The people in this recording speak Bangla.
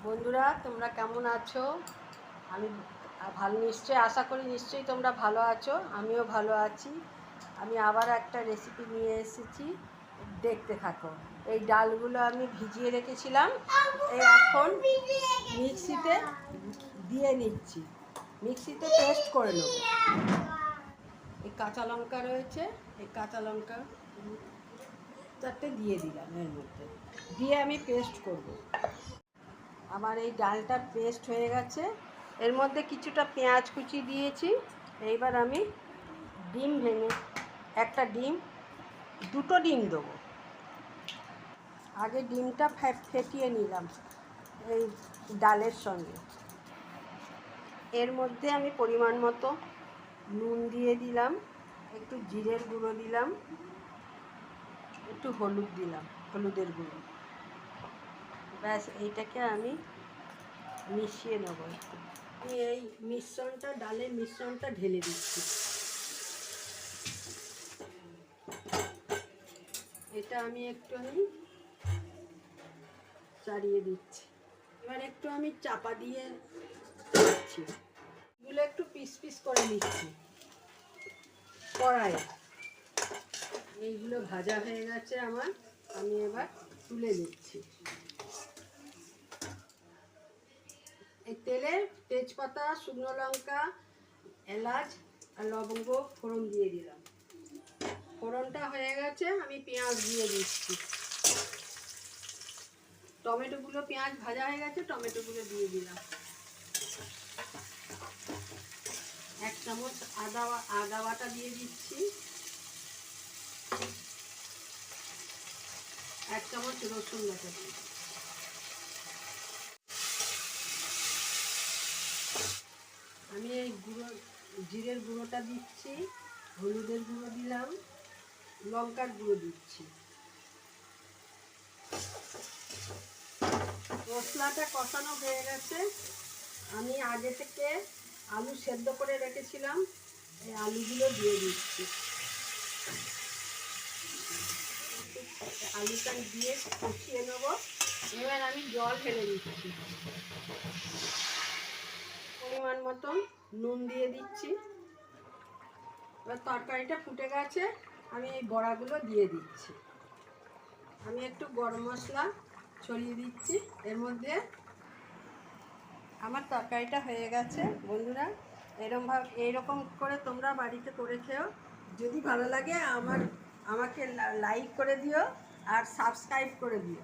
বন্ধুরা, তোমরা কেমন আছো? আমি ভালো, নিশ্চয়ই আশা করি নিশ্চয়ই তোমরা ভালো আছো। আমিও ভালো আছি। আমি আবার একটা রেসিপি নিয়ে এসেছি, দেখতে থাকো। এই ডালগুলো আমি ভিজিয়ে রেখেছিলাম, এই এখন মিক্সিতে দিয়ে নিচ্ছি, মিক্সিতে পেস্ট করে নেব। এই কাঁচা লঙ্কা রয়েছে, এই কাঁচা লঙ্কা চারটে দিয়ে দিলাম, এর মধ্যে দিয়ে আমি পেস্ট করব। আমার এই ডালটা পেস্ট হয়ে গেছে। এর মধ্যে কিছুটা পেঁয়াজ কুচি দিয়েছি। এইবার আমি ডিম ভেঙে, একটা ডিম, দুটো ডিম দেবো। আগে ডিমটা ফেটিয়ে নিলাম এই ডালের সঙ্গে। এর মধ্যে আমি পরিমাণ মতো নুন দিয়ে দিলাম, একটু জিরের গুঁড়ো দিলাম, একটু হলুদ দিলাম, হলুদের গুঁড়ো। ব্যাস, এইটাকে আমি মিশিয়ে নেবো একটু। আমি এই মিশ্রণটা, ডালের মিশ্রণটা ঢেলে দিচ্ছি। এটা আমি একটু চাড়িয়ে দিচ্ছি। এবার একটু আমি চাপা দিয়ে দিচ্ছি। এগুলো একটু পিস পিস করে নিচ্ছি কড়াইয়ে। এইগুলো ভাজা হয়ে গেছে আমার, আমি এবার তুলে নিচ্ছি। এই তেলে তেজপাতা, শুকনো লঙ্কা, এলাচ আর লবঙ্গ ফোড়ন দিয়ে দিলাম। ফোড়নটা হয়ে গেছে, আমি পেঁয়াজ দিয়ে দিচ্ছি। টমেটোগুলো, পেঁয়াজ ভাজা হয়ে গেছে, টমেটোগুলো দিয়ে দিলাম। এক চামচ আদা বাটা দিয়ে দিচ্ছি। এক চামচ রসুন বাটা দিয়ে, আমি এই গুঁড়ো, জিরের গুঁড়োটা দিচ্ছি, হলুদের গুঁড়ো দিলাম, লঙ্কার গুঁড়ো দিচ্ছি। মশলাটা কষানো হয়ে গেছে। আমি আগে থেকে আলু সেদ্ধ করে রেখেছিলাম, এই আলুগুলো দিয়ে দিচ্ছি। আলুটা দিয়ে কষিয়ে নেব। এবার আমি জল ঢেলে দিচ্ছি, পরিমাণ মতন নুন দিয়ে দিচ্ছি। এবার তরকারিটা ফুটে গেছে, আমি এই বড়াগুলো দিয়ে দিচ্ছি। আমি একটু গরম মশলা ছড়িয়ে দিচ্ছি এর মধ্যে। আমার তরকারিটা হয়ে গেছে বন্ধুরা। এইরকম করে তোমরা বাড়িতে করে খেও। যদি ভালো লাগে আমাকে লাইক করে দিও আর সাবস্ক্রাইব করে দিও।